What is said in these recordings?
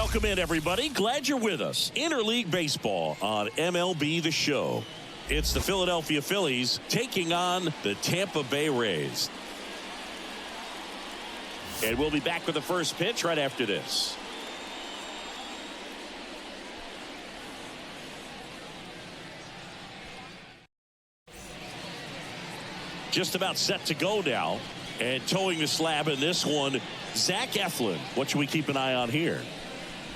Welcome in, everybody. Glad you're with us. Interleague Baseball on MLB The Show. It's the Philadelphia Phillies taking on the Tampa Bay Rays. And we'll be back with the first pitch right after this. Just about set to go now. And towing the slab in this one, Zach Eflin. What should we keep an eye on here?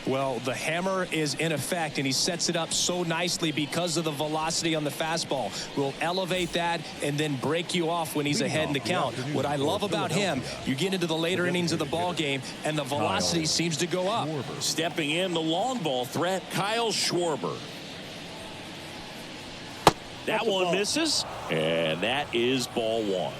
Well, the hammer is in effect, and he sets it up so nicely because of the velocity on the fastball. Will elevate that and then break you off when he's ahead in the count. What I love about him, you get into the later innings of the ball game, and the velocity seems to go up. Stepping in, the long ball threat, Kyle Schwarber. That one misses, and that is ball one.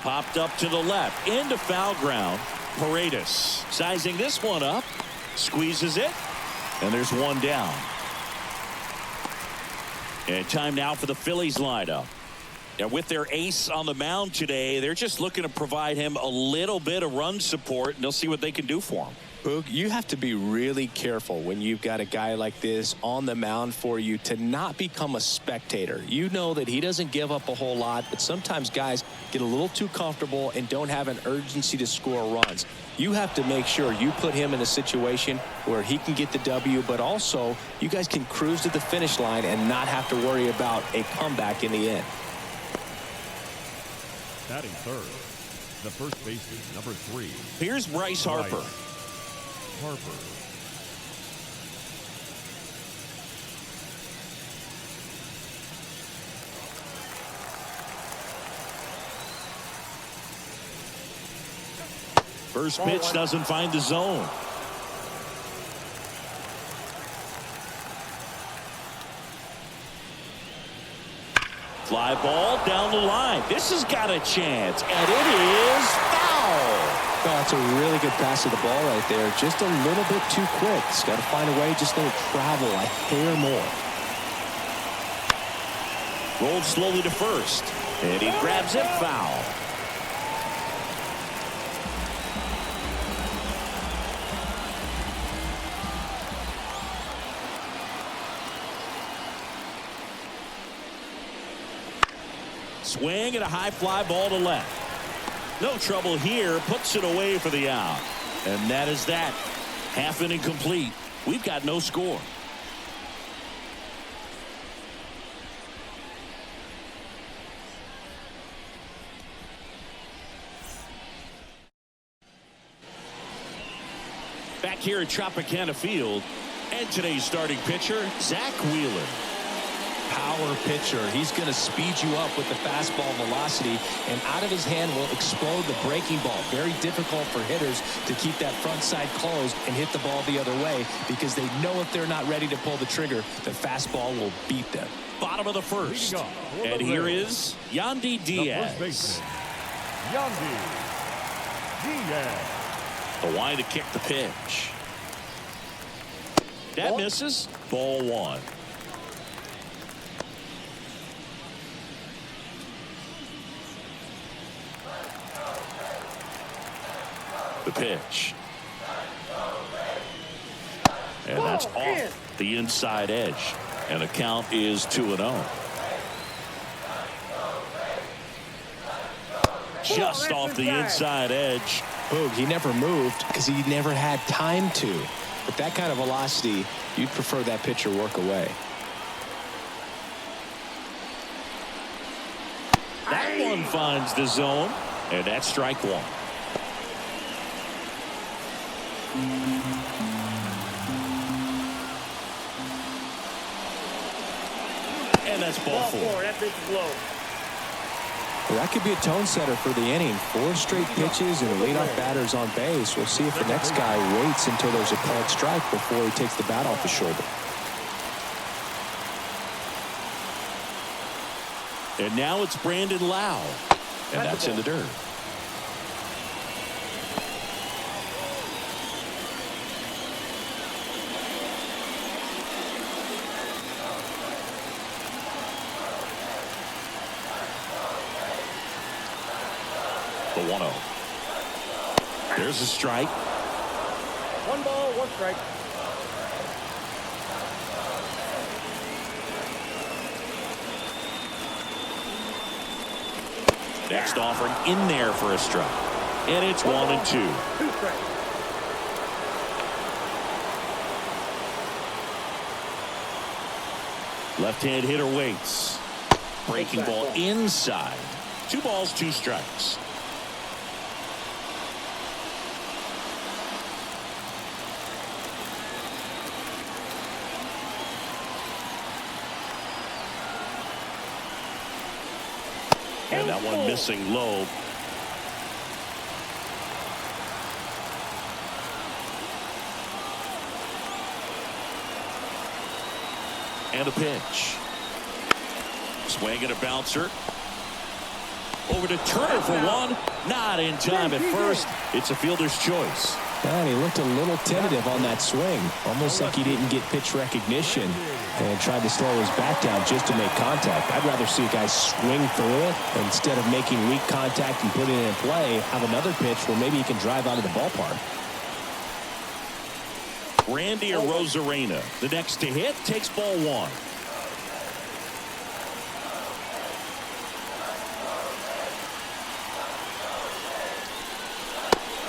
Popped up to the left, into foul ground. Paredes sizing this one up, squeezes it, and there's one down. And time now for the Phillies lineup. And with their ace on the mound today, they're just looking to provide him a little bit of run support, and they'll see what they can do for him. Boog, you have to be really careful when you've got a guy like this on the mound for you to not become a spectator. You know that he doesn't give up a whole lot, but sometimes guys get a little too comfortable and don't have an urgency to score runs. You have to make sure you put him in a situation where he can get the W, but also you guys can cruise to the finish line and not have to worry about a comeback in the end. Batting third, the first baseman, number 3. Here's Bryce Harper. First pitch doesn't find the zone. Fly ball down the line. This has got a chance, and it is foul. Oh, that's a really good pass of the ball right there. Just a little bit too quick. It's got to find a way, just let it travel a hair more. Rolled slowly to first, and he grabs it, foul. Swing and a high fly ball to left. No trouble here, puts it away for the out. And that is that. Half inning complete. We've got no score. Back here at Tropicana Field, and today's starting pitcher, Zach Wheeler. Power pitcher. He's going to speed you up with the fastball velocity, and out of his hand will explode the breaking ball. Very difficult for hitters to keep that front side closed and hit the ball the other way, because they know if they're not ready to pull the trigger, the fastball will beat them. Bottom of the first. And here is Yandy Diaz. Yandy Diaz. The line to kick the pitch. That misses. Ball one. The pitch. And that's off the inside edge. And the count is 2-0. Just off the inside edge. Boog, he never moved because he never had time to. But that kind of velocity, you'd prefer that pitcher work away. That one finds the zone. And that's strike one. And that's ball four. That pitch is low. Well, that could be a tone setter for the inning. 4 straight pitches and leadoff batters on base. We'll see if the next guy waits until there's a called strike before he takes the bat off the shoulder. And now it's Brandon Lau. And that's in the dirt. The 1-0. There's a strike. 1 ball, 1 strike. Next offering in there for a strike. And it's 1-2. 2 strikes. Left-hand hitter waits. Breaking ball inside. 2 balls, 2 strikes. And that one missing low. And a pitch. Swing and a bouncer. Over to Turner for 1. Not in time at first. It's a fielder's choice. And he looked a little tentative on that swing. Almost like he didn't get pitch recognition and tried to slow his bat down just to make contact. I'd rather see a guy swing through it instead of making weak contact and putting it in play. Have another pitch where maybe he can drive out of the ballpark. Randy Arozarena, the next to hit, takes ball 1.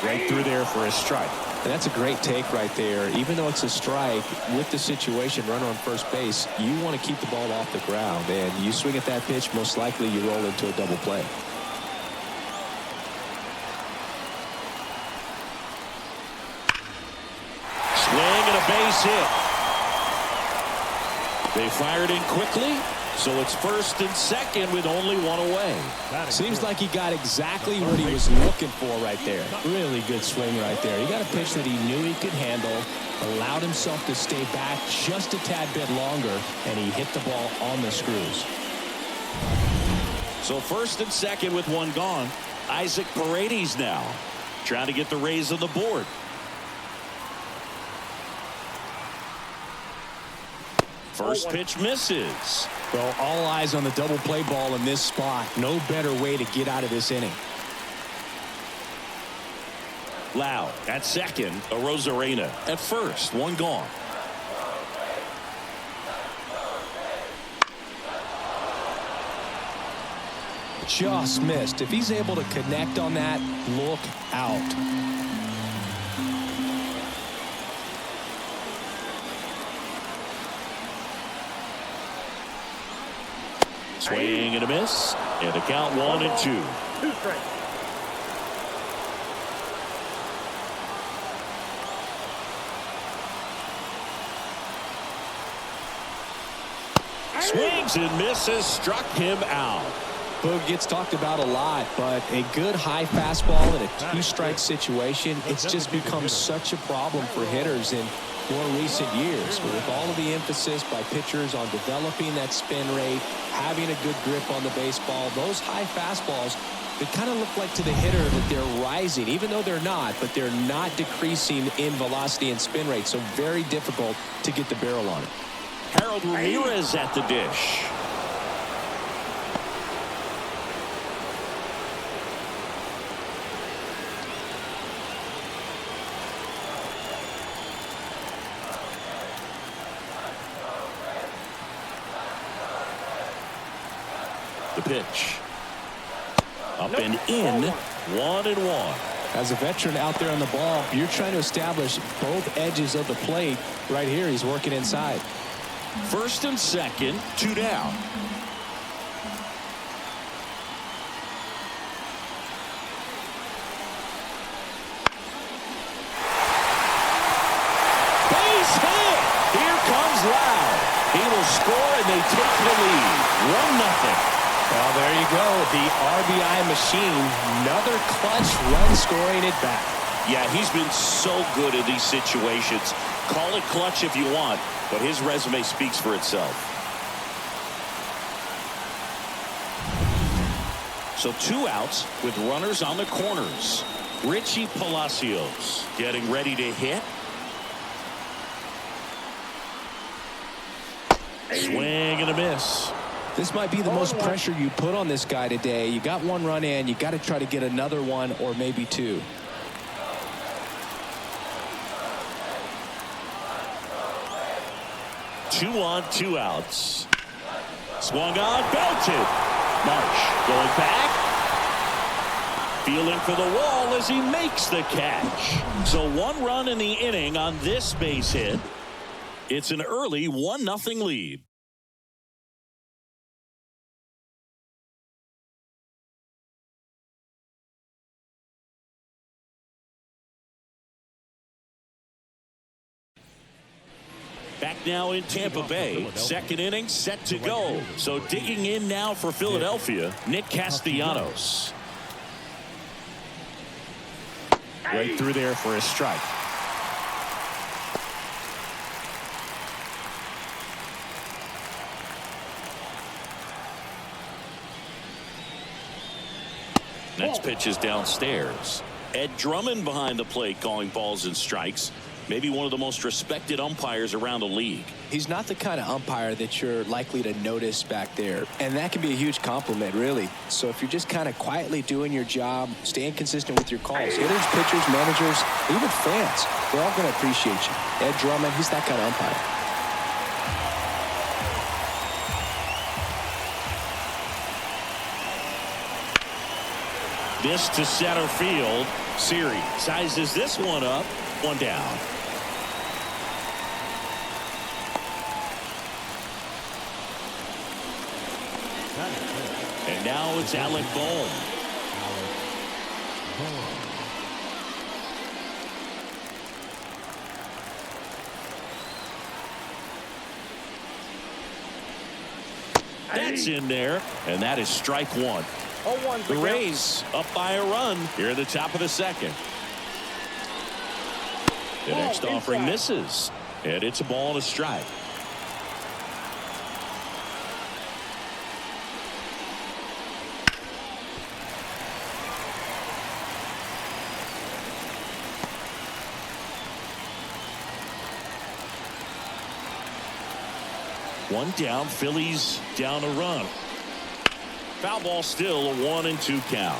Right through there for a strike. And that's a great take right there. Even though it's a strike, with the situation, runner on first base, you want to keep the ball off the ground. And you swing at that pitch, most likely you roll into a double play. Swing and a base hit. They fired in quickly, so it's first and second with only 1 away. Seems like he got exactly what he was looking for right there. Really good swing right there. He got a pitch that he knew he could handle, allowed himself to stay back just a tad bit longer, and he hit the ball on the screws. So first and second with 1 gone. Isaac Paredes now trying to get the Rays on the board. First pitch misses. Well, all eyes on the double play ball in this spot. No better way to get out of this inning. Lau at second. Arozarena at first. 1 gone. Just missed. If he's able to connect on that, look out. Swing and a miss. And the count 1-2. 2 strikes. Swings and misses. Struck him out. Boog gets talked about a lot, but a good high fastball in a 2-strike situation, it's just become such a problem for hitters in more recent years. With all of the emphasis by pitchers on developing that spin rate, having a good grip on the baseball, those high fastballs, they kind of look like to the hitter that they're rising, even though they're not, but they're not decreasing in velocity and spin rate, so very difficult to get the barrel on it. Harold Ramirez at the dish. The pitch. Up and in. 1-1. As a veteran out there on the ball, you're trying to establish both edges of the plate. Right here, he's working inside. First and second, 2 down. Base hit. Here comes Lau. He will score and they take the lead. 1-0. Well, there you go. The RBI machine. Another clutch run scoring at bat. Yeah, he's been so good in these situations. Call it clutch if you want, but his resume speaks for itself. So 2 outs with runners on the corners. Richie Palacios getting ready to hit. Swing and a miss. This might be the most pressure you put on this guy today. You got one run in. You got to try to get another one or maybe two. Two on, two outs. Swung on, belted. Marsh going back. Feeling for the wall as he makes the catch. So one run in the inning on this base hit. It's an early 1-0 lead. Back now in Tampa Bay. Second inning set to go. So digging in now for Philadelphia, Nick Castellanos. Right through there for a strike. Next pitch is downstairs. Ed Drummond behind the plate calling balls and strikes. Maybe one of the most respected umpires around the league. He's not the kind of umpire that you're likely to notice back there. And that can be a huge compliment, really. So if you're just kind of quietly doing your job, staying consistent with your calls, hitters, pitchers, managers, even fans, they're all going to appreciate you. Ed Drummond, he's that kind of umpire. This to center field. Siri sizes this one up. One down. And now it's Alec Bohm. That's in there, and that is strike one. The Rays up by a run here at the top of the second. The next offering misses, and it's a ball and a strike. One down, Phillies down a run. Foul ball, still a 1-2 count.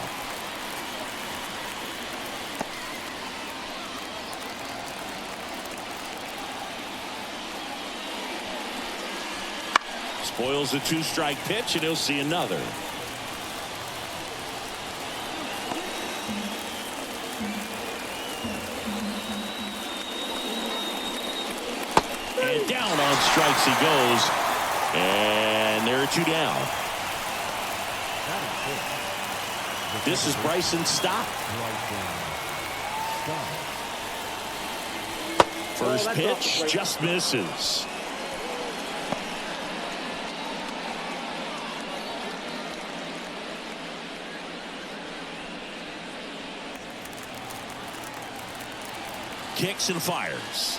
Spoils a 2-strike pitch, and he'll see another. And down on strikes he goes. And there are two down. This is Bryson Stott. First pitch just misses. Kicks and fires.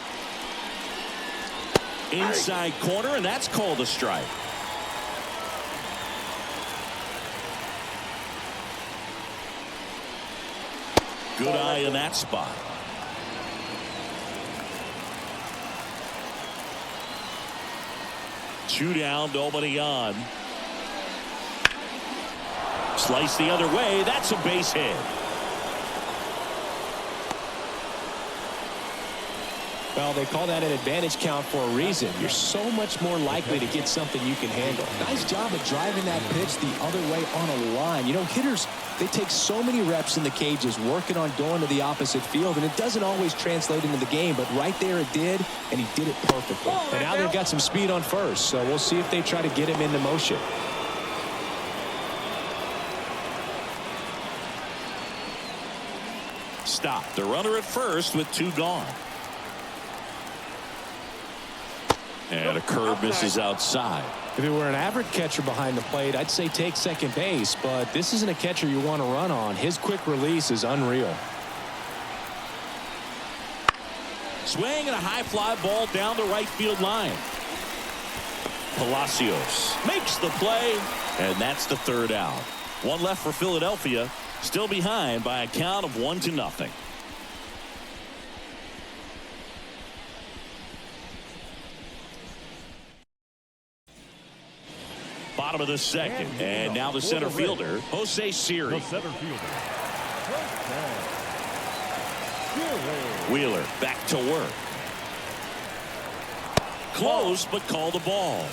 Inside corner, and that's called a strike. Good eye in that spot. Two down, nobody on. Slice the other way. That's a base hit. Well, they call that an advantage count for a reason. You're so much more likely to get something you can handle. Nice job of driving that pitch the other way on a line. You know, hitters, they take so many reps in the cages working on going to the opposite field, and it doesn't always translate into the game, but right there it did, and he did it perfectly. And now they've got some speed on first, so we'll see if they try to get him into motion. Stop. The runner at first with two gone. And a curve misses outside. If it were an average catcher behind the plate, I'd say take second base, but this isn't a catcher you want to run on. His quick release is unreal. Swing and a high fly ball down the right field line. Palacios makes the play, and that's the third out. One left for Philadelphia, still behind by a count of 1-0. bottom of the second. And now the center fielder, Jose Siri. The center fielder. Wheeler back to work. Close, but call the ball.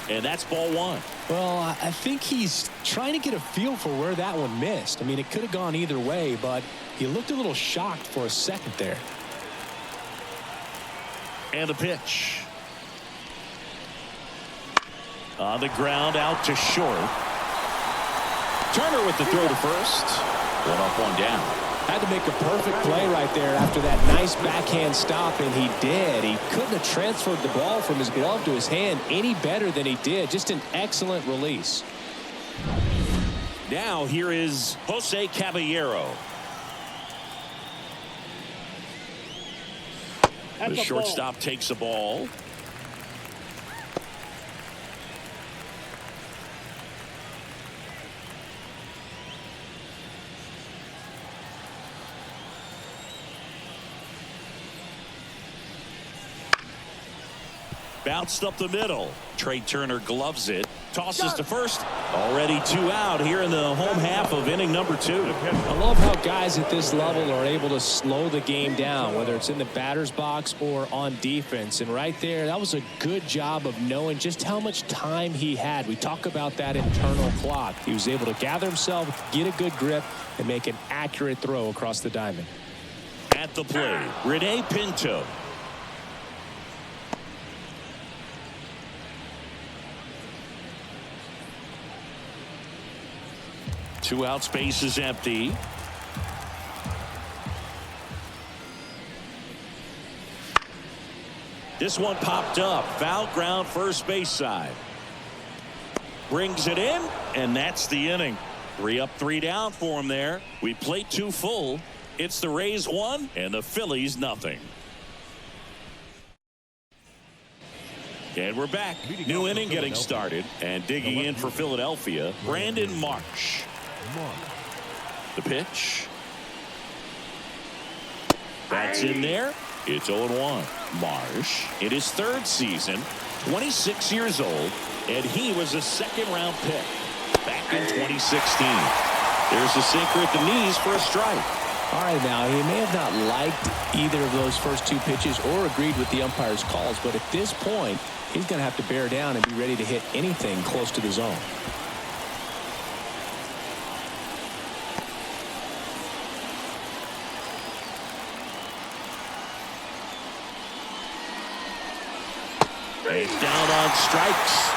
And that's ball one. Well, I think he's trying to get a feel for where that one missed. I mean, it could have gone either way, but he looked a little shocked for a second there. And the pitch. On the ground, out to short. Turner with the throw to first. One up, one down. Had to make a perfect play right there after that nice backhand stop, and he did. He couldn't have transferred the ball from his glove to his hand any better than he did. Just an excellent release. Now here is Jose Caballero. The shortstop takes the ball. Bounced up the middle. Trey Turner gloves it. Tosses to first. Already 2 out here in the home half of inning number 2. I love how guys at this level are able to slow the game down, whether it's in the batter's box or on defense. And right there, that was a good job of knowing just how much time he had. We talk about that internal clock. He was able to gather himself, get a good grip, and make an accurate throw across the diamond. At the plate, Rene Pinto. Two out, space is empty. This one popped up. Foul ground, first base side. Brings it in, and that's the inning. 3 up, 3 down for him there. We played 2 full. It's the Rays 1 and the Phillies nothing. And we're back. New inning getting started. And digging in for Philadelphia, Brandon Marsh. The pitch. That's in there. It's 0-1. Marsh in his 3rd season, 26 years old, and he was a second-round pick back in 2016. There's a sinker at the knees for a strike. All right, now, he may have not liked either of those first 2 pitches or agreed with the umpire's calls, but at this point, he's going to have to bear down and be ready to hit anything close to the zone. It's down on strikes.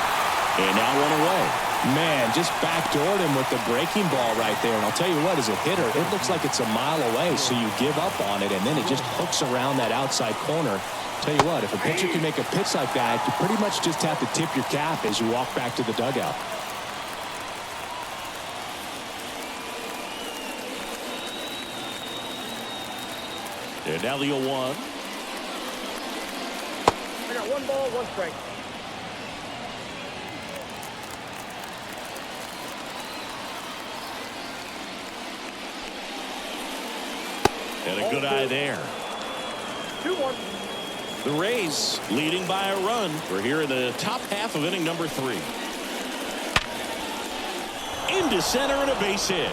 And now 1 away. Man, just backdoored him with the breaking ball right there. And I'll tell you what, as a hitter, it looks like it's a mile away, so you give up on it, and then it just hooks around that outside corner. Tell you what, if a pitcher can make a pitch like that, you pretty much just have to tip your cap as you walk back to the dugout. And now the 0-1. I got 1 ball, 1 strike. And a good eye there. 2-1. The Rays leading by a run. We're here in the top half of inning number 3. Into center and a base hit.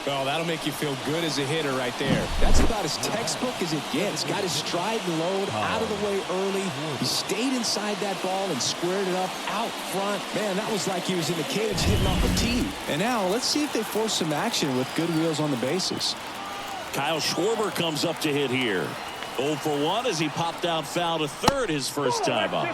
Oh, that'll make you feel good as a hitter right there. That's about as textbook as it gets. Got his stride and load out of the way early. He stayed inside that ball and squared it up out front. Man, that was like he was in the cage hitting off a tee. And now let's see if they force some action with good wheels on the bases. Kyle Schwarber comes up to hit here. 0 for 1 as he popped out foul to third his first time up.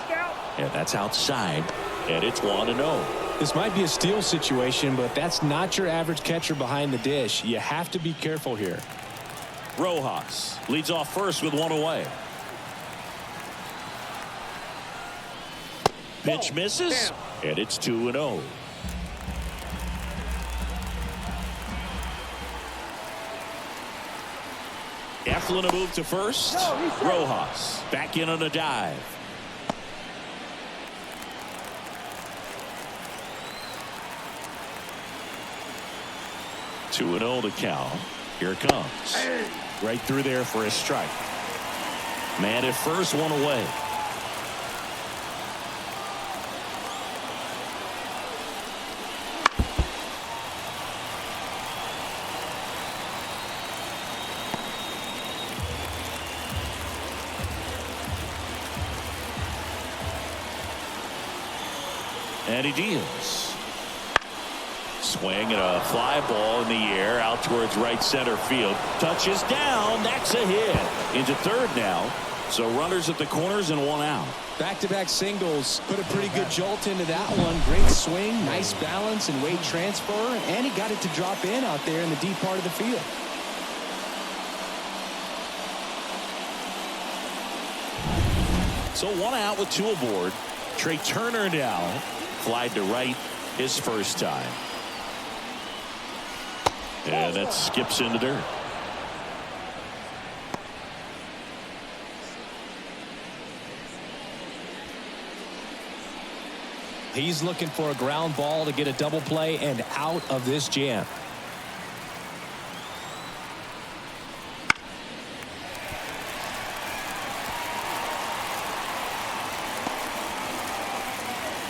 And that's outside. And it's 1-0. This might be a steal situation, but that's not your average catcher behind the dish. You have to be careful here. Rojas leads off first with 1 away. Pitch misses, and it's 2-0. Eflin a move to first. Rojas back in on a dive. Two 2-0 to count. Here it comes. Right through there for a strike. Man at first, one away. And he deals. Swing and a fly ball in the air out towards right center field. Touches down. That's a hit. Into third now. So runners at the corners and one out. Back-to-back singles. Put a pretty good jolt into that one. Great swing. Nice balance and weight transfer. And he got it to drop in out there in the deep part of the field. So one out with two aboard. Trey Turner now. Flied to right his first time. And that skips into dirt. He's looking for a ground ball to get a double play and out of this jam.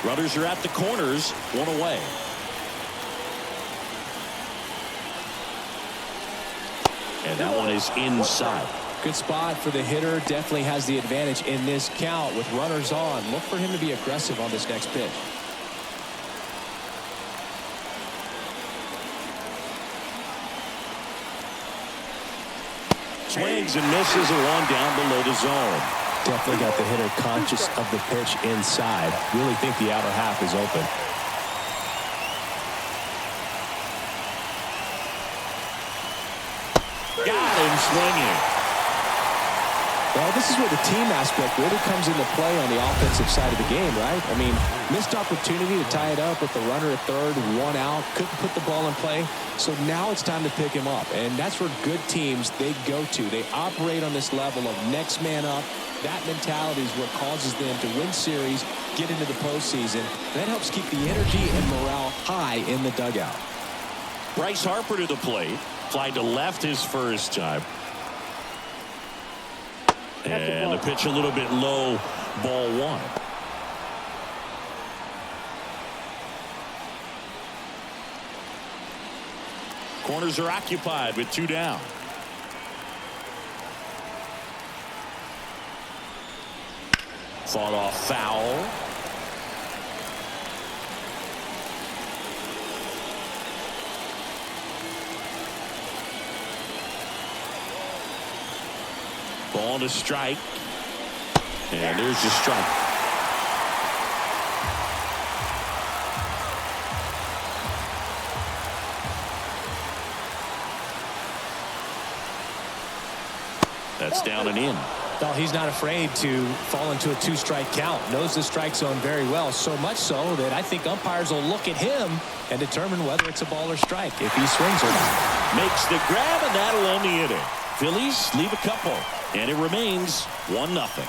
Runners are at the corners, one away. And that one is inside. Good spot for the hitter. Definitely has the advantage in this count with runners on. Look for him to be aggressive on this next pitch. Swings and misses a one down below the zone. Definitely got the hitter conscious of the pitch inside. Really think the outer half is open. Got him swinging. Well, this is where the team aspect really comes into play on the offensive side of the game, right? I mean, missed opportunity to tie it up with the runner at third, one out, couldn't put the ball in play. So now it's time to pick him up. And that's where good teams, they go to. They operate on this level of next man up. That mentality is what causes them to win series, get into the postseason. That helps keep the energy and morale high in the dugout. Bryce Harper to the plate. Fly to left his first time. And the pitch a little bit low, ball one. Corners are occupied with two down. Fought off foul. Ball to strike. And there's the strike. That's down and in. Well, he's not afraid to fall into a two-strike count. Knows the strike zone very well, so much so that I think umpires will look at him and determine whether it's a ball or strike if he swings or not. Makes the grab, and that'll end the inning. Phillies leave a couple, and it remains 1-0.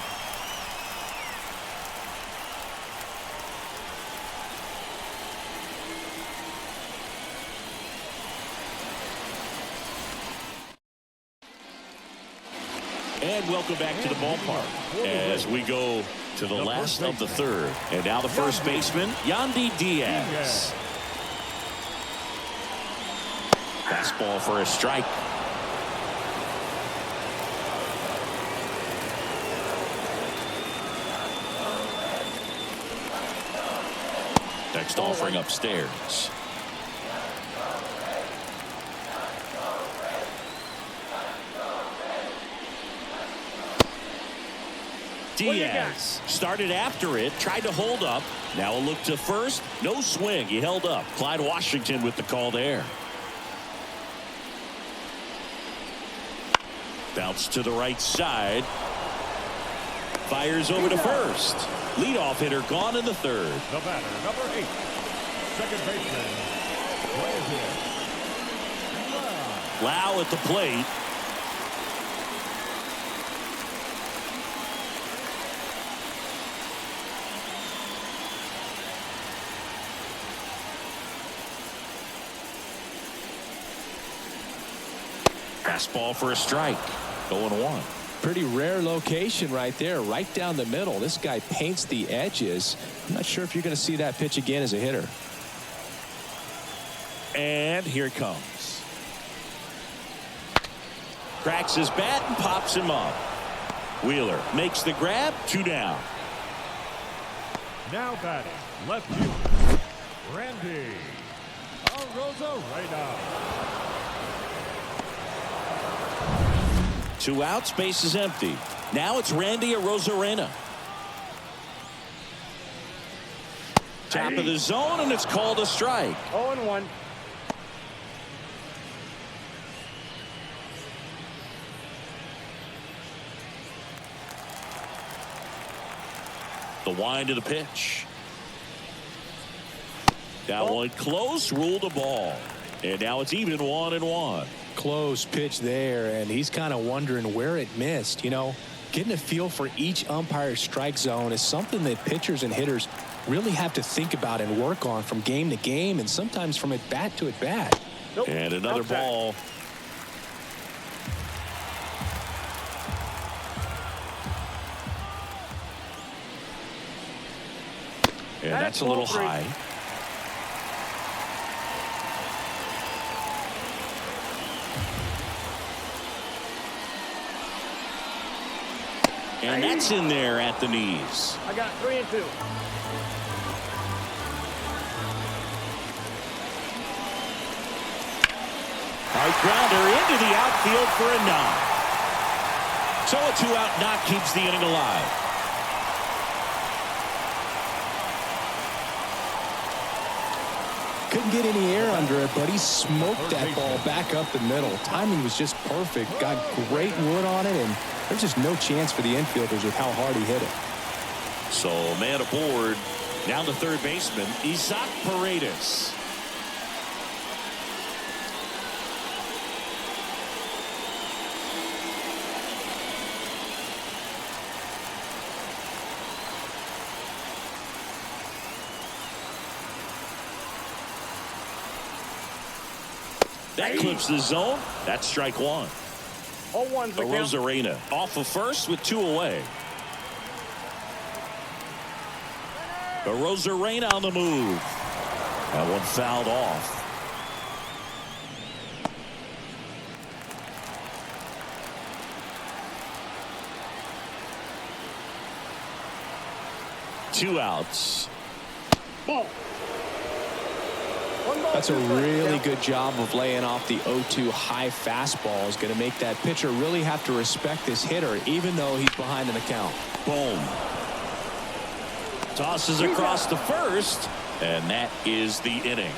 And welcome back to the ballpark as we go to the last of the third. And now the first baseman, Yandy Diaz. Fastball for a strike. Next offering upstairs. Diaz started after it, tried to hold up. Now a look to first. No swing. He held up. Clyde Washington with the call there. Bounce to the right side. Fires over to first. Leadoff hitter gone in the third. The batter, number 8, second baseman, Lau at the plate. Fastball for a strike. 0-1. Pretty rare location right there, right down the middle. This guy paints the edges. I'm not sure if you're going to see that pitch again as a hitter. And here it comes. Cracks his bat and pops him up. Wheeler makes the grab. 2 down. Now batting, left fielder, Randy Arozarena. 2 outs, base is empty. Now it's Randy Arozarena. Top of the zone, and it's called a strike. 0-1. The wind of the pitch. That one close, ruled a ball. And now it's even 1-1. Close pitch there, and he's kind of wondering where it missed. You know, getting a feel for each umpire's strike zone is something that pitchers and hitters really have to think about and work on from game to game, and sometimes from at bat to at bat. Nope. And another ball. And that's a little high. And that's in there at the knees. I got 3-2. High grounder into the outfield for a knock. So a 2-out knock keeps the inning alive. Couldn't get any air under it, but he smoked that ball back up the middle. Timing was just perfect. Got great wood on it, and there's just no chance for the infielders with how hard he hit it. So man aboard. Down to third baseman, Isaac Paredes. That clips the zone. That's strike 1. 0-1's the count. Arozarena off of first with 2 away. Arozarena on the move. That one fouled off. Two outs. Ball. That's a really good job of laying off the 0-2 high fastball. Is going to make that pitcher really have to respect this hitter, even though he's behind in the count. Boom. Tosses across the first, and that is the inning.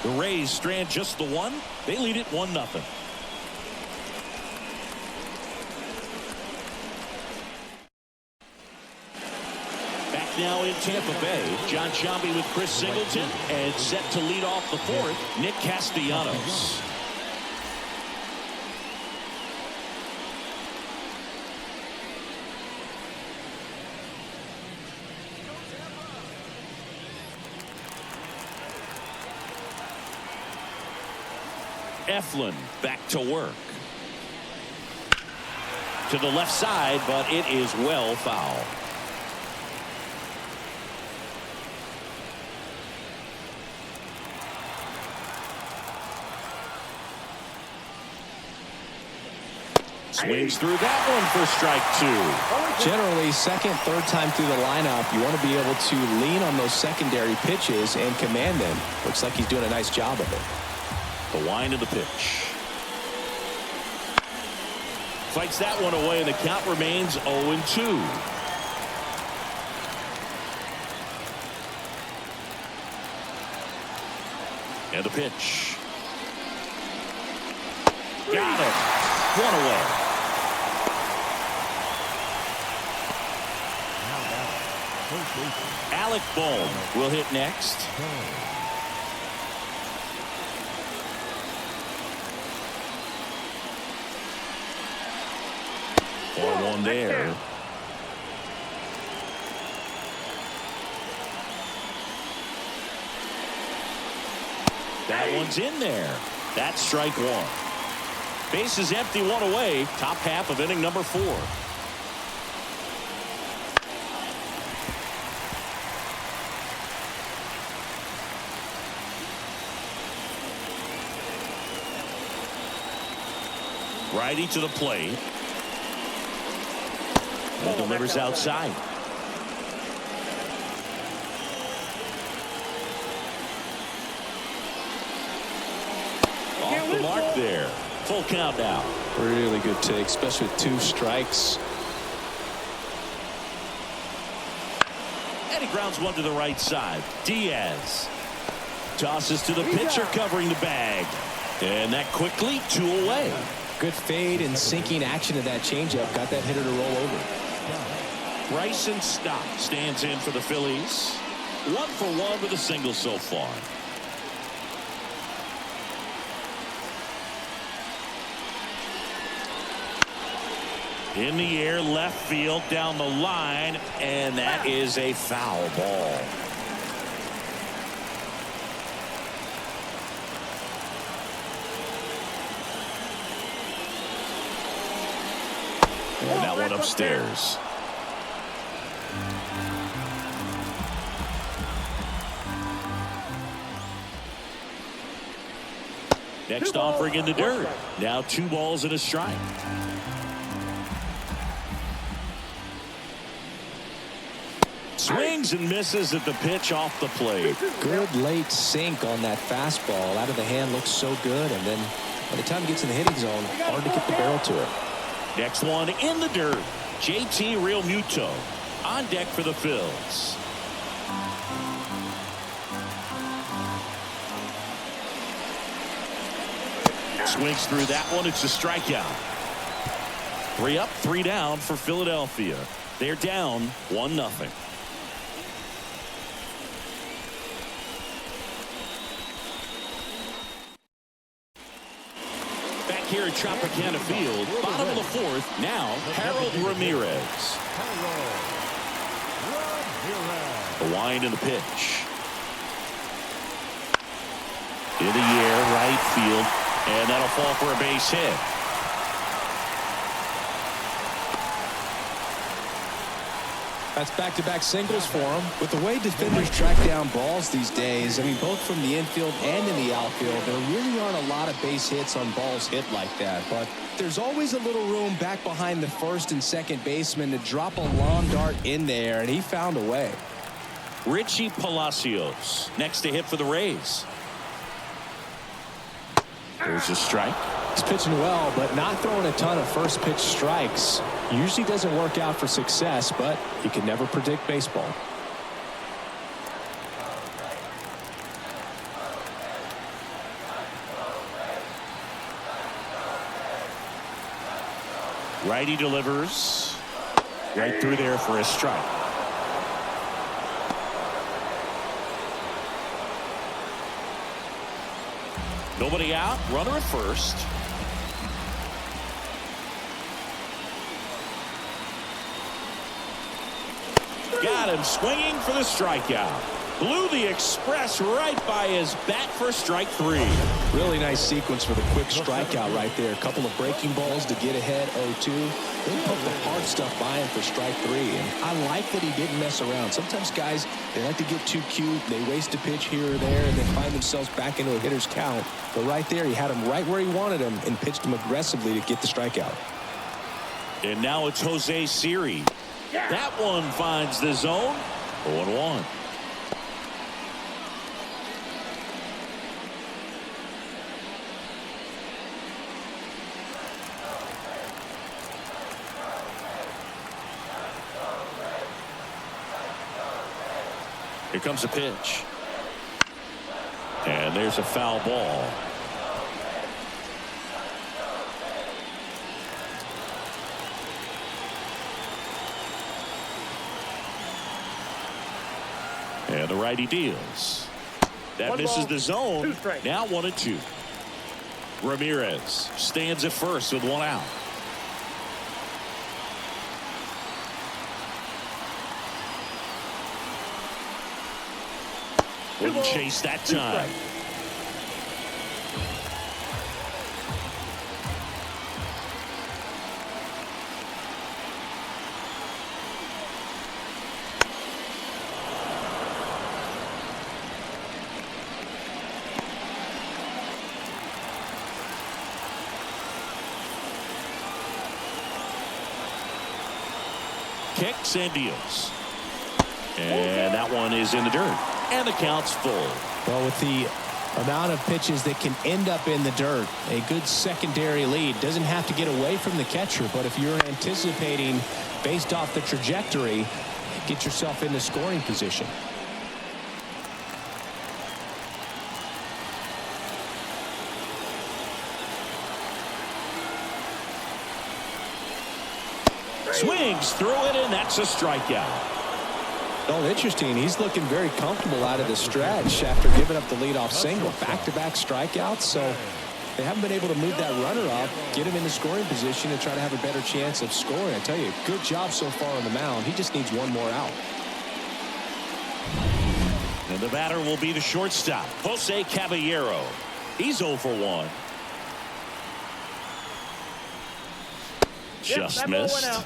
The Rays strand just the one. They lead it 1-0. Now in Tampa Bay, John Sciambi with Chris Singleton, and set to lead off the 4th, Nick Castellanos. Eflin back to work. To the left side, but it is well foul. Swings through that one for strike 2. Generally, second, third time through the lineup, you want to be able to lean on those secondary pitches and command them. Looks like he's doing a nice job of it. The wind of the pitch. Fights that one away, and the count remains 0-2. And the pitch. Got it. One away. Alec Bohm will hit next. One there. That one's in there. That's strike 1. Base is empty, one away. Top half of inning number 4. Righty to the plate. And delivers outside. Off the mark there. Full count now. Really good take, especially with 2 strikes. And he grounds one to the right side. Diaz tosses to the pitcher covering the bag. And that quickly 2 away. Good fade and sinking action of that changeup. Got that hitter to roll over. Bryson Stott stands in for the Phillies. 1 for 1 with a single so far. In the air, left field, down the line, and that is a foul ball. And that one upstairs. Next offering in the dirt. Now 2 balls and a strike. Swings and misses at the pitch off the plate. Good late sink on that fastball. Out of the hand looks so good, and then by the time it gets in the hitting zone, hard to get the barrel to it. Next one in the dirt. JT Realmuto on deck for the Phillies. Swings through that one. It's a strikeout. 3 up, 3 down for Philadelphia. They're down 1-0. Back here at Tropicana Field, bottom of the 4th. Now Harold Ramirez. The wind and the pitch. In the air, right field, and that'll fall for a base hit. That's back-to-back singles for him. With the way defenders track down balls these days, I mean, both from the infield and in the outfield, there really aren't a lot of base hits on balls hit like that. But there's always a little room back behind the first and second baseman to drop a long dart in there, and he found a way. Richie Palacios next to hit for the Rays. There's a strike. He's pitching well, but not throwing a ton of first pitch strikes. Usually doesn't work out for success, but you can never predict baseball. Righty delivers right through there for a strike. Nobody out, runner at first. Got him swinging for the strikeout. Blew the express right by his bat for strike 3. Really nice sequence for the quick strikeout right there. A couple of breaking balls to get ahead 0-2. Then put the hard stuff by him for strike 3. And I like that he didn't mess around. Sometimes guys, they like to get too cute. They waste a pitch here or there and then find themselves back into a hitter's count. But right there, he had him right where he wanted him and pitched him aggressively to get the strikeout. And now it's Jose Siri. That one finds the zone. 0-1. Here comes a pitch. And there's a foul ball. And the righty deals. That One misses ball, the zone. 2 strikes. Now 1-2. Ramirez stands at first with 1 out. Wouldn't chase that time. kicks and deals. And that one is in the dirt. And the count's full. Well, with the amount of pitches that can end up in the dirt, a good secondary lead. Doesn't have to get away from the catcher, but if you're anticipating based off the trajectory, get yourself into scoring position. Swings through it, and that's a strikeout. Oh, interesting. He's looking very comfortable out of the stretch after giving up the leadoff single. Back-to-back strikeouts, so they haven't been able to move that runner up, get him in the scoring position, and try to have a better chance of scoring. I tell you, good job so far on the mound. He just needs one more out. And the batter will be the shortstop, Jose Caballero. He's 0 for 1. Just missed.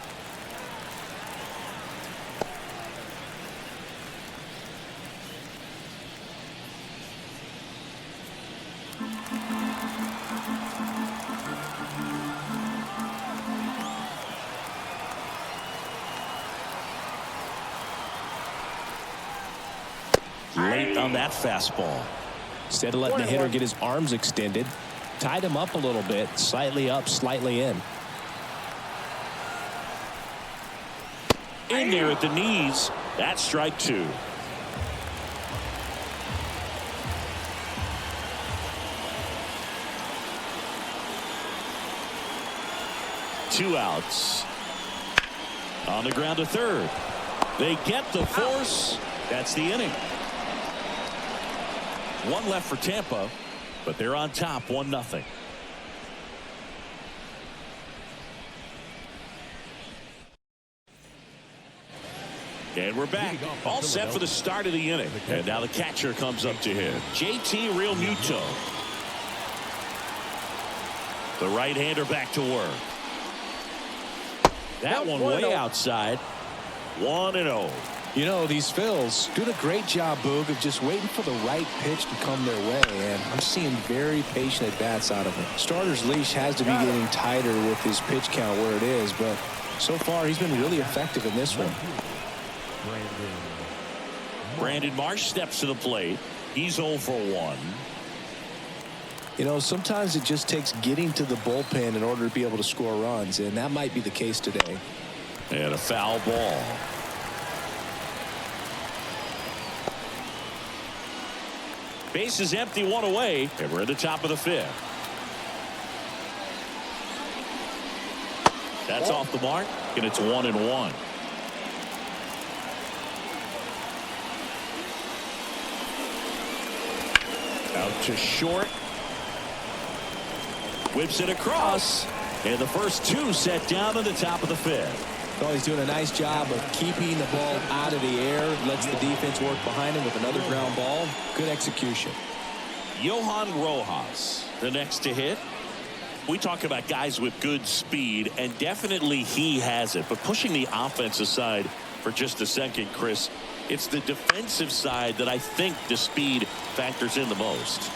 Late on that fastball. Instead of letting the hitter get his arms extended, tied him up a little bit, slightly up, slightly in. In there at the knees. That's strike 2. Two outs. On the ground to third. They get the force. That's the inning. One left for Tampa, but they're on top 1-0. And we're back. All set for the start of the inning. And now the catcher comes up to him. JT Realmuto. The right-hander back to work. That one way outside. 1-0. You know, these Phils doing a great job, Boog, of just waiting for the right pitch to come their way, and I'm seeing very patient at-bats out of him. Starter's leash has to be getting tighter with his pitch count where it is, but so far he's been really effective in this one. Brandon Marsh steps to the plate. He's 0 for 1. You know, sometimes it just takes getting to the bullpen in order to be able to score runs, and that might be the case today. And a foul ball. Base is empty, one away, and we're at the top of the 5th. That's off the mark, and it's 1-1. Out to short. Whips it across, and the first 2 set down to the top of the 5th. Well, he's doing a nice job of keeping the ball out of the air, lets the defense work behind him with another ground ball. Good execution. Johan Rojas, the next to hit. We talk about guys with good speed, and definitely he has it. But pushing the offense aside for just a second, Chris, it's the defensive side that I think the speed factors in the most.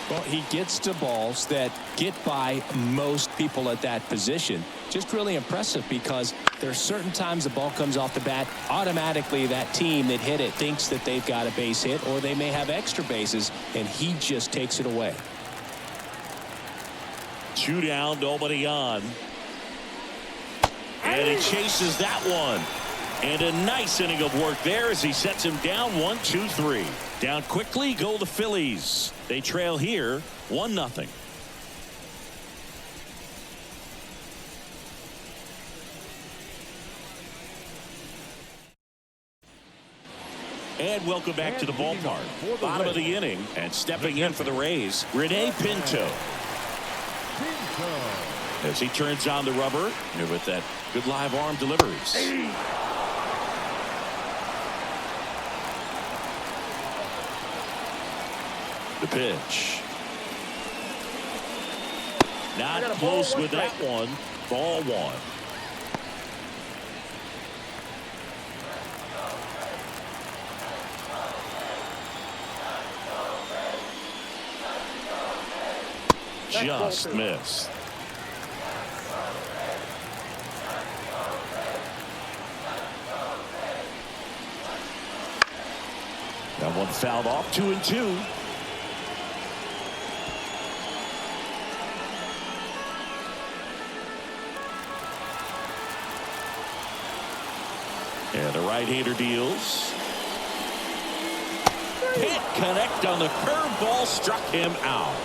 Well, he gets to balls that get by most people at that position. Just really impressive because there are certain times the ball comes off the bat, automatically that team that hit it thinks that they've got a base hit, or they may have extra bases, and he just takes it away. 2 down, nobody on. And he chases that one. And a nice inning of work there as he sets him down 1-2-3. Down quickly go the Phillies. They trail here 1-0. And welcome back to the ballpark. Bottom of the inning, and stepping in for the Rays, Rene Pinto. As he turns on the rubber and with that good live arm delivers. The pitch. Not close with that one. Ball 1. Just missed. That one fouled off, 2-2. And the right-hander deals. Can't connect on the curveball, struck him out.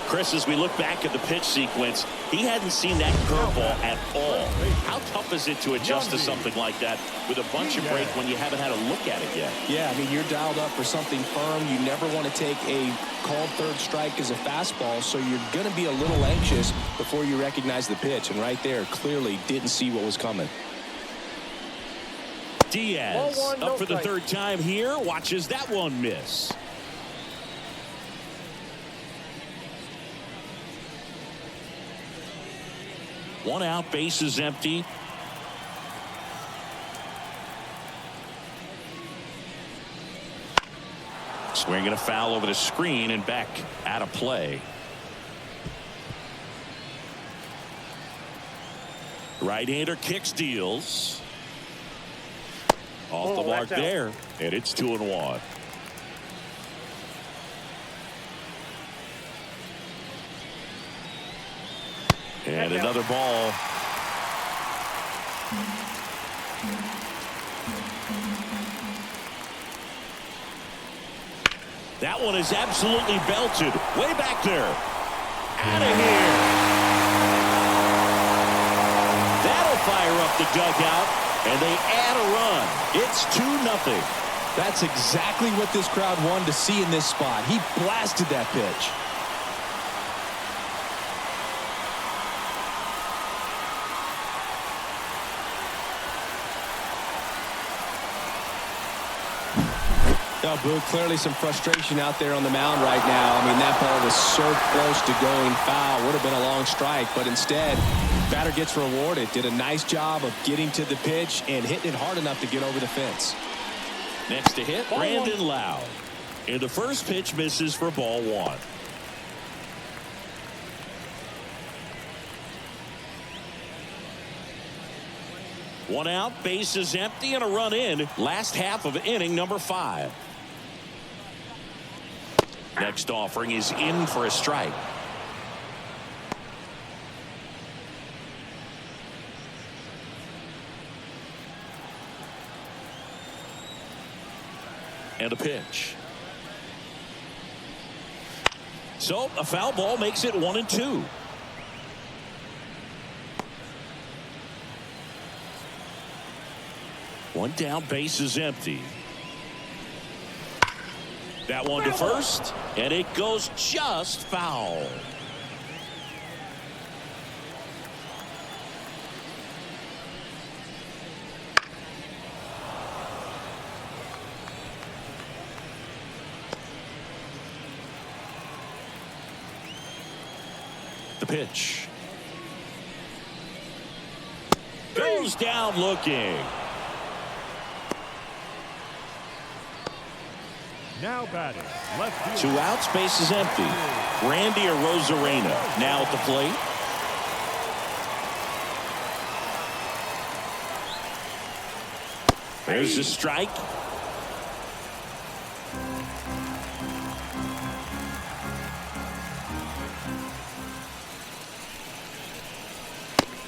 Chris, as we look back at the pitch sequence, he hadn't seen that curveball at all. How tough is it to adjust to something like that with a bunch of break when you haven't had a look at it yet? Yeah, I mean, you're dialed up for something firm. You never want to take a called third strike as a fastball, so you're going to be a little anxious before you recognize the pitch. And right there, clearly didn't see what was coming. Diaz up for the third time here. Watches that one miss. One out, base is empty. Swinging a foul over the screen and back out of play. Right-hander kicks, deals. Off the mark there, and it's 2-1. And another ball. That one is absolutely belted. Way back there. Out of here. That'll fire up the dugout, and they add a run. It's 2-0. That's exactly what this crowd wanted to see in this spot. He blasted that pitch. No, Boo, clearly some frustration out there on the mound right now. I mean, that ball was so close to going foul. Would have been a long strike, but instead, batter gets rewarded. Did a nice job of getting to the pitch and hitting it hard enough to get over the fence. Next to hit, Brandon Lowe. And the first pitch misses for ball one. One out, base is empty, and a run in. Last half of inning number 5. Next offering is in for a strike. And a pitch. So a foul ball makes it 1-2. One down, base is empty. That one to first, and it goes just foul. The pitch. Goes down looking. Now batting, left field. 2 outs, base is empty. Randy Arozarena now at the plate. There's the strike.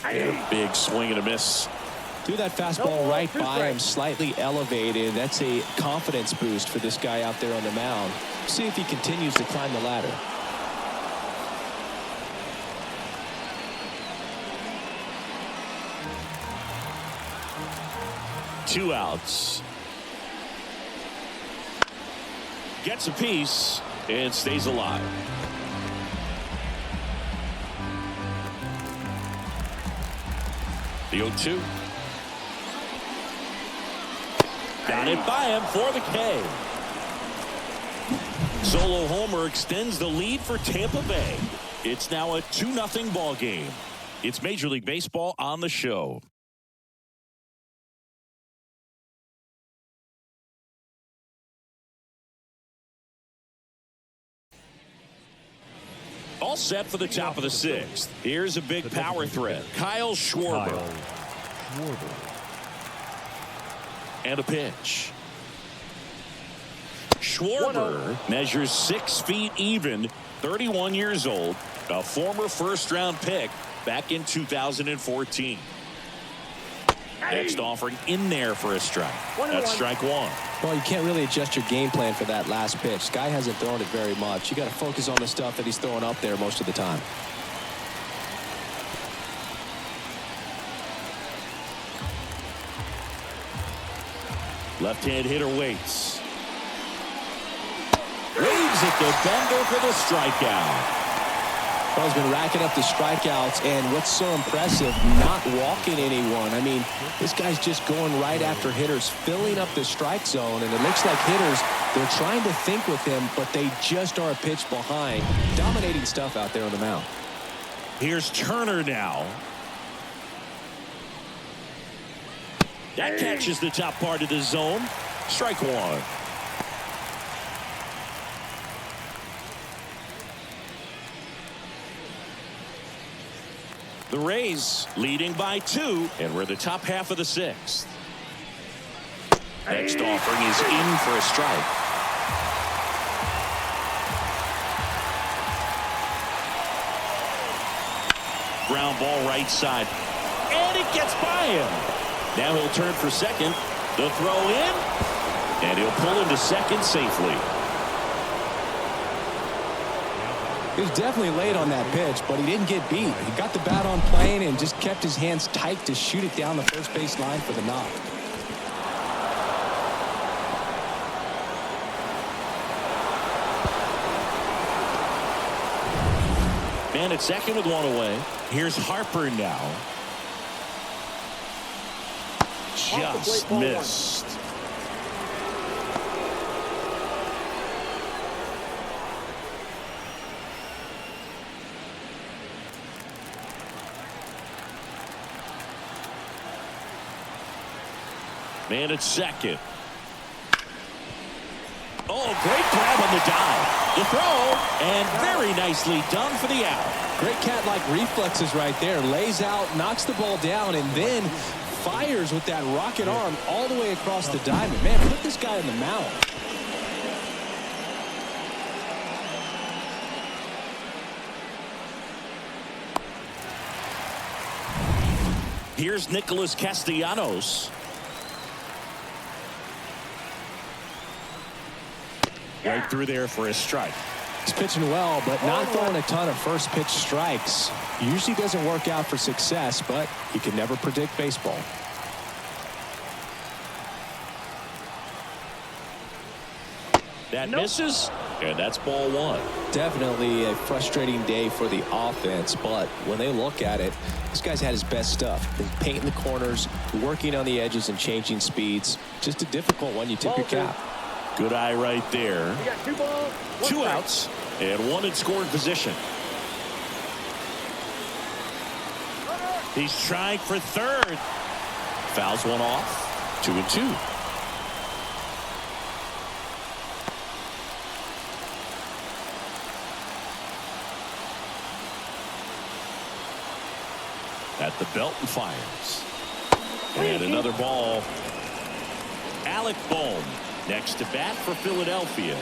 And a big swing and a miss. Threw that fastball right by him, slightly elevated. That's a confidence boost for this guy out there on the mound. See if he continues to climb the ladder. Two outs. Gets a piece and stays alive. The 0-2. Got it by him for the K. Solo homer extends the lead for Tampa Bay. It's now a 2-0 ball game. It's Major League Baseball on the show. All set for the top of the 6th. Here's a big power threat. Kyle Schwarber. And a pitch. Schwarber measures 6 feet even, 31 years old, a former first-round pick back in 2014. Next offering in there for a strike. That's strike one. Well, you can't really adjust your game plan for that last pitch. Guy hasn't thrown it very much. You got to focus on the stuff that he's throwing up there most of the time. Left-hand hitter waits. Waves at the bender for the strikeout. Well, he's been racking up the strikeouts, and what's so impressive, not walking anyone. I mean, this guy's just going right after hitters, filling up the strike zone, and it looks like hitters, they're trying to think with him, but they just are a pitch behind. Dominating stuff out there on the mound. Here's Turner now. That catches the top part of the zone. Strike one. The Rays leading by 2, and we're the top half of the 6th. Next offering is in for a strike. Ground ball right side, and it gets by him. Now he'll turn for second. The throw in, and he'll pull into second safely. He was definitely late on that pitch, but he didn't get beat. He got the bat on plane and just kept his hands tight to shoot it down the first base line for the knock. Man at second with one away. Here's Harper now. Just missed. Man at second. Oh, great grab on the dive. The throw, and very nicely done for the out. Great cat-like reflexes right there. Lays out, knocks the ball down, and then fires with that rocket arm all the way across the diamond. Man, put this guy in the mound. Here's Nicholas Castellanos. Right through there for a strike. He's pitching well, but not throwing a ton of first pitch strikes. Usually doesn't work out for success, but you can never predict baseball. That misses, and that's ball one. Definitely a frustrating day for the offense, but when they look at it, this guy's had his best stuff. Been painting the corners, working on the edges and changing speeds. Just a difficult one. You tip your cap. Good eye right there. You got 2 balls, 1 2 strike. outs and 1 in scoring position. He's trying for third. Fouls one off. 2-2. At the belt and fires. And another ball. Alec Bohm next to bat for Philadelphia.